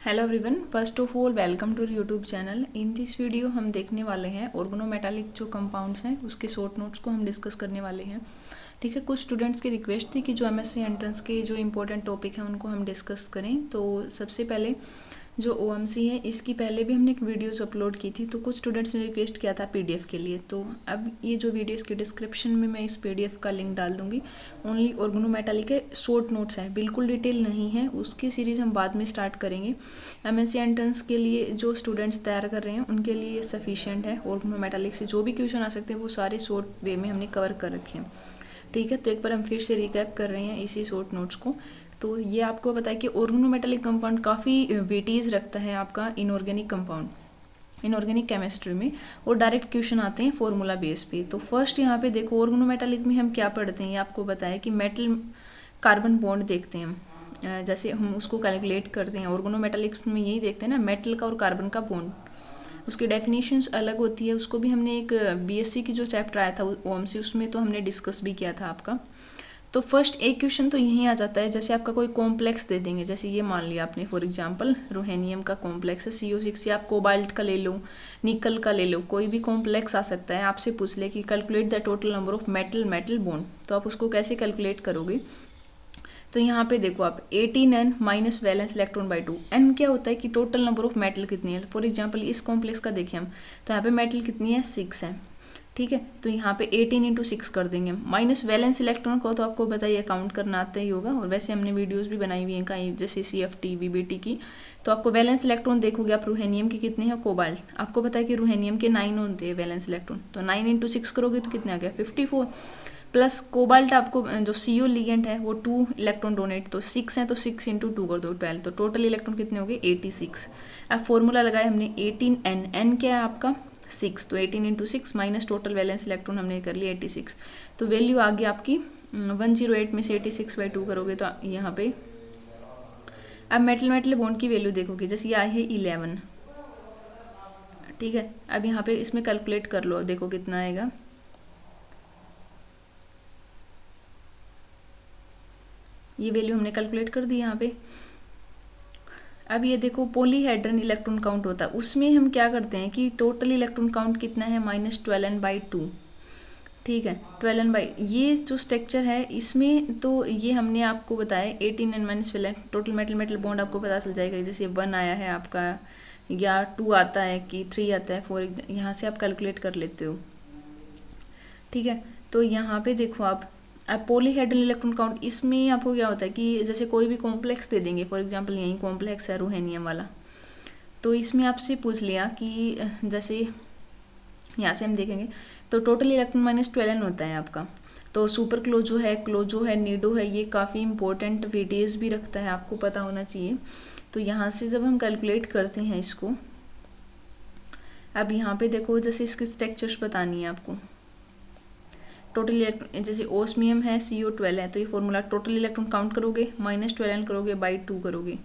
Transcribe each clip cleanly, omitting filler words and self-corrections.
Hello everyone, first of all welcome to YouTube channel. In this video हम देखने वाले हैं ऑर्गेनोमेटालिक जो कंपाउंड्स हैं उसके शॉर्ट नोट्स को हम डिस्कस करने वाले हैं। ठीक है, कुछ स्टूडेंट्स की रिक्वेस्ट थी कि जो एमएससी एंट्रेंस के जो इंपॉर्टेंट टॉपिक हैं उनको हम डिस्कस करें। तो सबसे पहले जो ओएमसी है इसकी पहले भी हमने एक वीडियोस अपलोड की थी, तो कुछ स्टूडेंट्स ने रिक्वेस्ट किया था पीडीएफ के लिए। तो अब ये जो वीडियो इसके डिस्क्रिप्शन में मैं इस पीडीएफ का लिंक डाल दूंगी। ओनली ऑर्गेनोमेटालिक के शॉर्ट नोट्स हैं, बिल्कुल डिटेल नहीं है। उसकी सीरीज़ हम बाद में स्टार्ट करेंगे। एमएससी एंट्रेंस के लिए जो स्टूडेंट्स तैयार कर रहे हैं उनके लिए सफिशिएंट है। ऑर्गेनोमेटालिक से जो भी क्वेश्चन आ सकते हैं वो सारे शॉर्ट वे में हमने कवर कर रखे हैं। ठीक है, तो एक बार हम फिर से रिकैप कर रहे हैं इसी शॉर्ट नोट्स को। तो ये आपको पता है कि ऑर्गेनोमेटालिक कंपाउंड काफ़ी वेटेज रखता है आपका इनऑर्गेनिक कंपाउंड, इनऑर्गेनिक केमिस्ट्री में, और डायरेक्ट क्वेश्चन आते हैं फॉर्मूला बेस पे। तो फर्स्ट यहाँ पे देखो, ऑर्गेनोमेटालिक में हम क्या पढ़ते हैं, ये आपको बताया कि मेटल कार्बन बॉन्ड देखते हैं हम, जैसे हम उसको कैलकुलेट करते हैं। ऑर्गेनोमेटालिक में यही देखते हैं ना, मेटल का और कार्बन का बॉन्ड, उसकी डेफिनेशंस अलग होती है। उसको भी हमने एक बीएससी की जो चैप्टर आया था ओएमसी उसमें तो हमने डिस्कस भी किया था आपका। तो फर्स्ट एक क्वेश्चन तो यहीं आ जाता है, जैसे आपका कोई कॉम्प्लेक्स दे देंगे, जैसे ये मान लिया आपने फॉर एग्जांपल रोहेनियम का कॉम्प्लेक्स है CO6, या आप कोबाल्ट का ले लो, निकल का ले लो, कोई भी कॉम्प्लेक्स आ सकता है। आपसे पूछ ले कि calculate the total number of metal bond, तो आप उसको कैसे कैलकुलेट करोगे। तो यहाँ पे देखो आप 18n minus valence electron by 2। N क्या होता है कि टोटल नंबर ऑफ मेटल कितनी है। फॉर एग्जांपल इस कॉम्प्लेक्स का देखिए हम, तो यहाँ पे मेटल कितनी है, 6 है। ठीक है, तो यहाँ पे 18 इंटू 6 कर देंगे। माइनस वैलेंस इलेक्ट्रॉन को तो आपको बताइए काउंट करना आता ही होगा, और वैसे हमने वीडियोस भी बनाई हुई हैं कहीं, जैसे CFT VBT की। तो आपको वैलेंस इलेक्ट्रॉन देखोगे आप, रूहेनियम के कितने हैं, कोबाल्ट आपको पता है कि रूहेनियम के 9 होते हैं वैलेंस इलेक्ट्रॉन, तो 9 इंटू 6 करोगे तो कितने आ गया, 54। प्लस कोबाल्ट आपको जो CO लिगेंड है वो 2 इलेक्ट्रॉन डोनेट, तो 6 है तो 6 इंटू 2 कर दो 12, तो टोटल इलेक्ट्रॉन कितने हो गए, 86। अब फॉर्मूला लगाया हमने 18n, n क्या है आपका 6, तो 18 into 6 minus total valence electron हमने कर लिया 86। तो वैल्यू आ गई आपकी 108 में से 86/2 करोगे तो यहाँ पे अब मेटल बॉन्ड की वैल्यू देखोगे, जैसे ये आई है 11। ठीक है, अब यहाँ पे इसमें कैलकुलेट कर लो, देखो कितना आएगा। ये वैल्यू हमने कैलकुलेट कर दी यहाँ पे। अब ये देखो पॉलीहेड्रन इलेक्ट्रॉन काउंट होता है, उसमें हम क्या करते हैं कि टोटल इलेक्ट्रॉन काउंट कितना है, -12n/2। ठीक है, 12n/, ये जो स्ट्रक्चर है इसमें तो ये हमने आपको बताया 18n minus 12n, total metal bond आपको पता चल जाएगा, जैसे 1 आया है आपका, या 2 आता है कि 3 आता है, यहाँ से आप कैलकुलेट कर लेते हो। ठीक है, तो यहाँ पे देखो आप, अब पॉलीहेड्रल इलेक्ट्रॉन काउंट, इसमें आपको क्या होता है कि जैसे कोई भी कॉम्प्लेक्स दे देंगे, फॉर एग्जांपल यही कॉम्प्लेक्स है रोहेनियम वाला, तो इसमें आपसे पूछ लिया कि जैसे यहाँ से हम देखेंगे तो टोटल इलेक्ट्रॉन -12n होता है आपका। तो सुपर क्लोजो है, नीडो है, ये काफ़ी इंपॉर्टेंट वेटेज भी रखता है, आपको पता होना चाहिए। तो यहाँ से जब हम कैलकुलेट करते हैं इसको, अब यहाँ पे देखो जैसे इसके स्ट्रक्चर्स बतानी है आपको। टोटल जैसे ओस्मियम है CO12 है, तो ये फॉर्मूला टोटल इलेक्ट्रॉन काउंट करोगे -12n करोगे बाई 2 करोगे,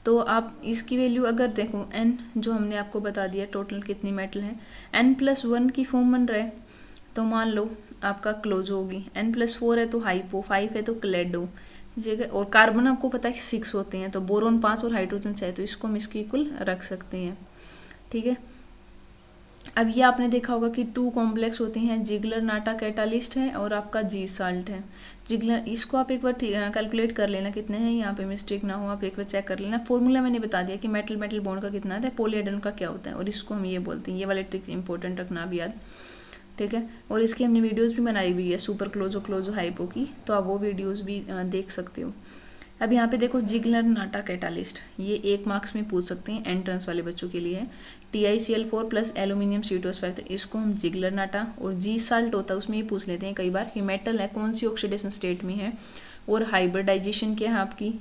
तो आप इसकी वैल्यू अगर देखो n जो हमने आपको बता दिया टोटल कितनी मेटल है, n+1 की फॉर्म बन रहा है, तो मान लो आपका क्लोजो होगी, n+4 है तो हाइपो, 5 है तो क्लेडो जगह, और कार्बन आपको पता है कि 6 होते हैं, तो बोरोन 5 और हाइड्रोजन 6, तो इसको हम इसके इक्वल रख सकते हैं। ठीक है, अब ये आपने देखा होगा कि 2 कॉम्प्लेक्स होते हैं, जिगलर नाटा कैटालिस्ट है और आपका जी साल्ट है। जिगलर, इसको आप एक बार कैलकुलेट कर लेना कितने हैं, यहाँ पे मिस्टेक ना हो, आप एक बार चेक कर लेना। फॉर्मूला मैंने बता दिया कि मेटल बॉन्ड का कितना आता है, पॉलीहेड्रन का क्या होता है, और इसको हम ये बोलते हैं। ये वाले ट्रिक इंपॉर्टेंट रखना भी याद। ठीक है, और इसकी हमने वीडियोज़ भी बनाई हुई है सुपर क्लोजो हाइपो की, तो आप वो वीडियोज़ भी देख सकते हो। अब यहाँ पे देखो जिगलर नाटा कैटालिस्ट, ये 1 मार्क्स में पूछ सकते हैं, एंट्रेंस वाले बच्चों के लिए है। TiCl4 प्लस एल्यूमिनियम C2S5, तो इसको हम जिगलर नाटा, और जी साल्ट होता है उसमें ये पूछ लेते हैं कई बार कि मेटल है कौन सी ऑक्सीडेशन स्टेट में है, और हाइब्रिडाइजेशन क्या है आपकी,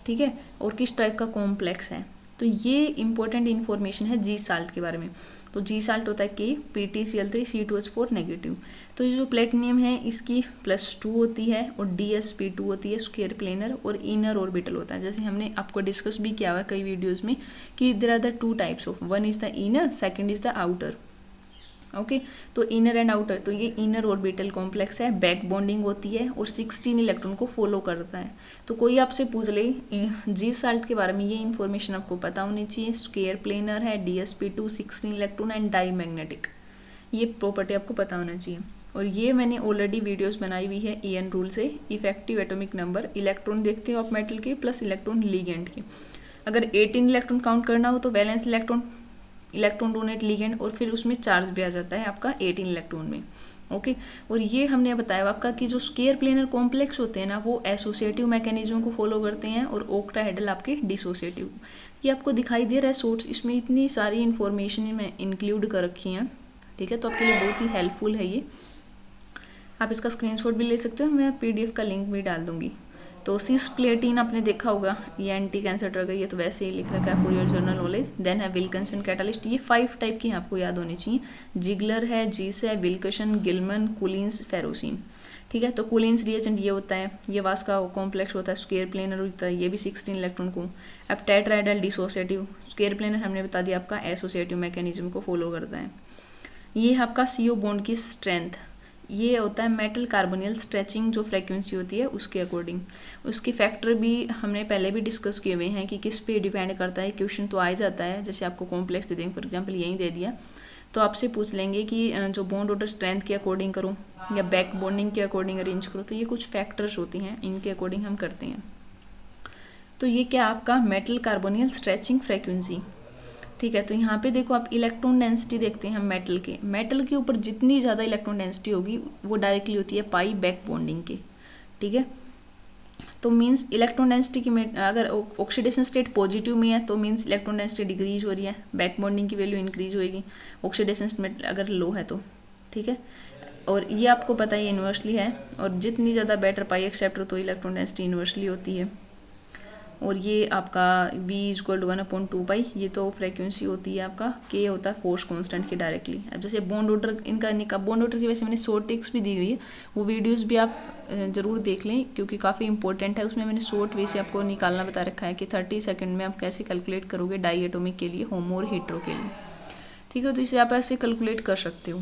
ठीक है, और किस टाइप का कॉम्प्लेक्स है। तो ये इंपॉर्टेंट इन्फॉर्मेशन है जी साल्ट के बारे में। तो जी साल्ट होता है KPtCl3 C2H4 नेगेटिव। तो ये जो प्लेटिनियम है इसकी +2 होती है, और DsP2 होती है, स्क्वायर प्लेनर, और इनर ऑर्बिटल होता है। जैसे हमने आपको डिस्कस भी किया हुआ है कई वीडियोज़ में कि there are the 2 types of, 1 is the inner, 2nd is the outer. Okay. तो इनर एंड आउटर, तो ये इनर ऑर्बिटल कॉम्प्लेक्स है, बैक बॉन्डिंग होती है और 16 इलेक्ट्रॉन को फॉलो करता है। तो कोई आपसे पूछ ले जी साल्ट के बारे में, ये इन्फॉर्मेशन आपको पता होनी चाहिए। स्क्वायर प्लेनर है, DsP2 16 electron and diamagnetic, ये प्रॉपर्टी आपको पता होना चाहिए। और ये मैंने ऑलरेडी वीडियोस बनाई हुई है EN रूल से, इफेक्टिव एटॉमिक नंबर, इलेक्ट्रॉन देखते हो आप मेटल के प्लस इलेक्ट्रॉन लिगेंड के। अगर 18 इलेक्ट्रॉन काउंट करना हो तो valence electron, electron donate ligand, और फिर उसमें चार्ज भी आ जाता है आपका 18 इलेक्ट्रॉन में। ओके। और ये हमने बताया आपका कि जो स्क्वायर प्लेनर कॉम्प्लेक्स होते हैं ना, वो एसोसिएटिव मैकेनिज्म को फॉलो करते हैं और ऑक्टाहेड्रल आपके डिसोसिएटिव। ये आपको दिखाई दे रहा है सोर्स, इसमें इतनी सारी इन्फॉर्मेशन मैं इंक्लूड कर रखी हैं, ठीक है। तो आपके लिए बहुत ही हेल्पफुल है ये, आप इसका स्क्रीनशॉट भी ले सकते हो, मैं PDF का लिंक भी डाल दूंगी। तो सिस्प्लेटिन आपने देखा होगा, ये एंटी कैंसर ड्रग है, ये तो वैसे ही लिख रखा है for your general knowledge. Then है विल्किंसन कैटालिस्ट, ये 5 टाइप की आपको याद होनी चाहिए। जिगलर है, जीस है, विल्किंसन, गिलमन, कुलिन्स, फेरोसिन, ठीक है। तो कुलिन्स रिएजेंट ये होता है, ये वास का कॉम्प्लेक्स होता है, स्क्वायर प्लेनर होता है, ये भी 16 इलेक्ट्रॉन को। अब टेट्राहेड्रल डिसोसिएटिव, स्क्वायर प्लेनर हमने बता दिया आपका एसोसिएटिव मैकेनिज्म को फॉलो करता है। ये है आपका CO बॉन्ड की स्ट्रेंथ, ये होता है मेटल कार्बोनियल स्ट्रेचिंग, जो फ्रीक्वेंसी होती है उसके अकॉर्डिंग। उसके फैक्टर भी हमने पहले भी डिस्कस किए हुए हैं कि किस पे डिपेंड करता है, क्वेश्चन तो आ ही जाता है। जैसे आपको कॉम्प्लेक्स दे देंगे, फॉर एग्जांपल यहीं दे दिया, तो आपसे पूछ लेंगे कि जो बॉन्ड ऑर्डर स्ट्रेंथ के अकॉर्डिंग करूँ या बैक बॉन्डिंग के अकॉर्डिंग अरेंज करो, तो ये कुछ फैक्टर्स होती हैं, इनके अकॉर्डिंग हम करते हैं। तो ये क्या आपका मेटल कार्बोनियल स्ट्रेचिंग फ्रीक्वेंसी, ठीक है। तो यहाँ पे देखो आप इलेक्ट्रॉन डेंसिटी देखते हैं हम मेटल के ऊपर जितनी ज़्यादा इलेक्ट्रॉन डेंसिटी होगी वो डायरेक्टली होती है पाई बैक बॉन्डिंग के, ठीक है। तो मीन्स इलेक्ट्रॉन डेंसिटी की अगर ऑक्सीडेशन स्टेट पॉजिटिव में है तो मीन्स इलेक्ट्रॉन डेंसिटी डिक्रीज हो रही है, बैक बॉन्डिंग की वैल्यू इंक्रीज होएगी। ऑक्सीडेशन स्टेट अगर लो है तो, ठीक है। और ये आपको पता है यूनिवर्सली है, और जितनी ज़्यादा बेटर पाई एक्सेप्टर तो इलेक्ट्रॉन डेंसिटी यूनिवर्सली होती है। और ये आपका V = 1/2 पाई, ये तो फ्रीक्वेंसी होती है आपका, K होता है फोर्स कांस्टेंट की डायरेक्टली। अब जैसे बॉन्ड ऑर्डर इनका बॉन्ड ऑर्डर की वजह से मैंने शॉर्ट ट्रिक्स भी दी हुई है, वो वीडियोस भी आप ज़रूर देख लें क्योंकि काफ़ी इंपॉर्टेंट है। उसमें मैंने शॉर्ट वे से आपको निकालना बता रखा है कि 30 सेकेंड में आप कैसे कैलकुलेट करोगे डाई एटॉमिक के लिए, होमो और हेटेरो के लिए, ठीक है। तो इसे आप ऐसे कैलकुलेट कर सकते हो।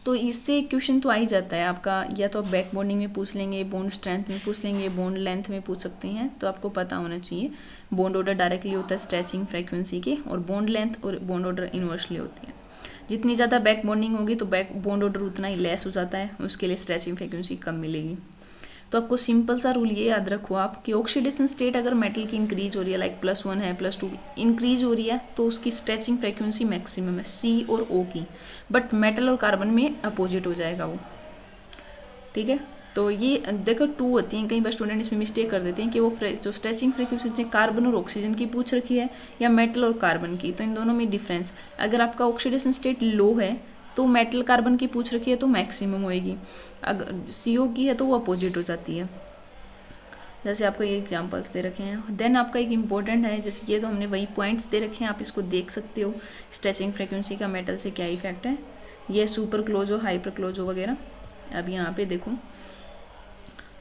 तो इससे क्वेश्चन तो आ ही जाता है आपका, या तो आप बैक बॉन्डिंग में पूछ लेंगे, बॉन्ड स्ट्रेंथ में पूछ लेंगे, बॉन्ड लेंथ में पूछ सकते हैं। तो आपको पता होना चाहिए बॉन्ड ऑर्डर डायरेक्टली होता है स्ट्रेचिंग फ्रीक्वेंसी के, और बॉन्ड लेंथ और बॉन्ड ऑर्डर इनवर्सली होती है। जितनी ज़्यादा बैक बॉन्डिंग होगी तो बैक बॉन्ड ऑर्डर उतना ही लेस हो जाता है, उसके लिए स्ट्रेचिंग फ्रीक्वेंसी कम मिलेगी। तो आपको सिंपल सा रूल ये याद रखो आप कि ऑक्सीडेशन स्टेट अगर मेटल की इंक्रीज हो रही है, लाइक +1 है, +2 इंक्रीज हो रही है, तो उसकी स्ट्रेचिंग फ्रीक्वेंसी मैक्सिमम है C और O की, बट मेटल और कार्बन में अपोजिट हो जाएगा वो, ठीक है। तो ये देखो 2 होती हैं, कई बार स्टूडेंट इसमें मिस्टेक कर देते हैं कि वो जो स्ट्रेचिंग फ्रीक्वेंसी कार्बन और ऑक्सीजन की पूछ रखी है या मेटल और कार्बन की, तो इन दोनों में डिफरेंस। अगर आपका ऑक्सीडेशन स्टेट लो है तो मेटल कार्बन की पूछ रखी है तो मैक्सिमम होएगी, अगर CO की है तो वो अपोजिट हो जाती है। जैसे आपको ये एग्जांपल्स दे रखे हैं। देन आपका एक इम्पोर्टेंट है, जैसे ये तो हमने वही पॉइंट्स दे रखे हैं, आप इसको देख सकते हो, स्ट्रेचिंग फ्रीक्वेंसी का मेटल से क्या इफेक्ट है। ये सुपर क्लोजो, हाइपर क्लोजो वगैरह। अब यहाँ पे देखो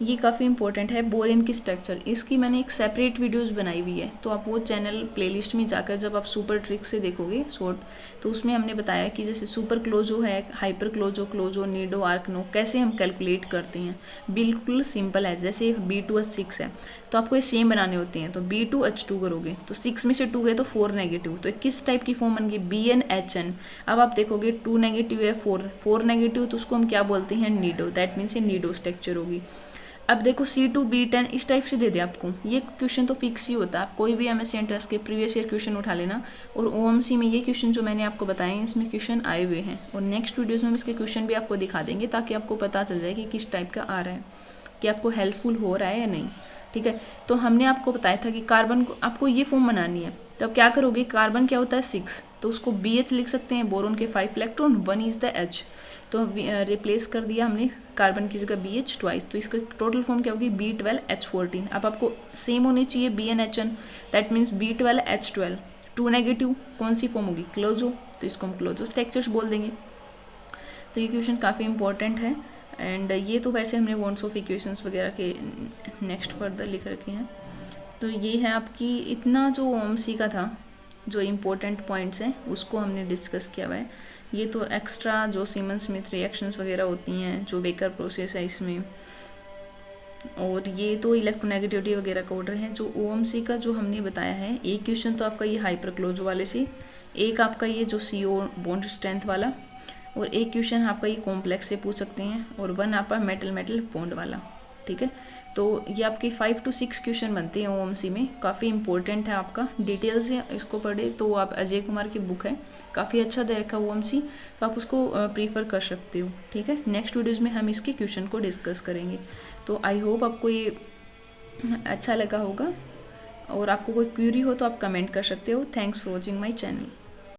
ये काफ़ी इंपॉर्टेंट है, बोरेन की स्ट्रक्चर, इसकी मैंने एक सेपरेट वीडियोस बनाई हुई है, तो आप वो चैनल प्लेलिस्ट में जाकर जब आप सुपर ट्रिक से देखोगे शॉर्ट, तो उसमें हमने बताया कि जैसे सुपर क्लोजो है, हाइपर क्लोजो, क्लोजो, नीडो, आर्कनो, कैसे हम कैलकुलेट करते हैं। बिल्कुल सिंपल है। जैसे B2H6 है तो आपको ये सेम बनाने होते हैं, तो B2H2 करोगे तो 6 में से 2 गए तो 4 नेगेटिव, तो किस टाइप की फॉर्म बन गई, BnHn। अब आप देखोगे 2 नेगेटिव है, 4 नेगेटिव, तो उसको हम क्या बोलते हैं, नीडो, दैट मीन्स ये नीडो स्ट्रक्चर होगी। अब देखो C2B10 इस टाइप से दे दे आपको, ये क्वेश्चन तो फिक्स ही होता है। आप कोई भी MSc एंट्रेंस के प्रीवियस ईयर क्वेश्चन उठा लेना, और OMC में ये क्वेश्चन जो मैंने आपको बताए इसमें क्वेश्चन आए हुए हैं, और नेक्स्ट वीडियोस में हम इसके क्वेश्चन भी आपको दिखा देंगे ताकि आपको पता चल जाए कि किस टाइप का आ रहा है, कि आपको हेल्पफुल हो रहा है या नहीं, ठीक है। तो हमने आपको बताया था कि कार्बन को आपको ये फॉर्म बनानी है, तो अब क्या करोगे, कार्बन क्या होता है 6, तो उसको BH लिख सकते हैं, बोरोन के 5 इलेक्ट्रॉन, 1 इज द H, तो रिप्लेस कर दिया हमने कार्बन की जगह BH ट्वाइस, तो इसका टोटल फॉर्म क्या होगी, B12H14। अब आपको सेम होनी चाहिए BnHn, that means B12H12। 2 negative कौन सी फॉर्म होगी, क्लोजो, तो इसको हम क्लोजो स्ट्रक्चर्स बोल देंगे। तो ये क्वेश्चन काफ़ी इंपॉर्टेंट है, एंड ये तो वैसे हमने वॉन्ट्स ऑफ इक्वेशंस वगैरह के नेक्स्ट फर्दर लिख रखे हैं। तो ये है आपकी इतना जो OMC का था, जो इम्पोर्टेंट पॉइंट्स हैं उसको हमने डिस्कस किया हुआ है। ये तो एक्स्ट्रा जो सीमन स्मिथ रिएक्शंस वगैरह होती हैं, जो बेकर प्रोसेस है इसमें, और ये तो इलेक्ट्रोनेगेटिविटी वगैरह का ऑर्डर है। जो ओएमसी का जो हमने बताया है, एक क्वेश्चन तो आपका ये हाइपर क्लोज वाले से, एक आपका ये जो CO बॉन्ड स्ट्रेंथ वाला, और एक क्वेश्चन आपका ये कॉम्प्लेक्स से पूछ सकते हैं, और वन आपका मेटल मेटल बॉन्ड वाला। ठीक है, तो ये आपके 5 to 6 क्वेश्चन बनते हैं ओएमसी में, काफ़ी इंपॉर्टेंट है। आपका डिटेल से इसको पढ़े तो आप अजय कुमार की बुक है, काफ़ी अच्छा दे रखा है ओएमसी, तो आप उसको प्रीफर कर सकते हो। ठीक है, नेक्स्ट वीडियोज़ में हम इसके क्वेश्चन को डिस्कस करेंगे। तो आई होप आपको ये अच्छा लगा होगा, और आपको कोई क्वेरी हो तो आप कमेंट कर सकते हो। Thanks for watching my channel.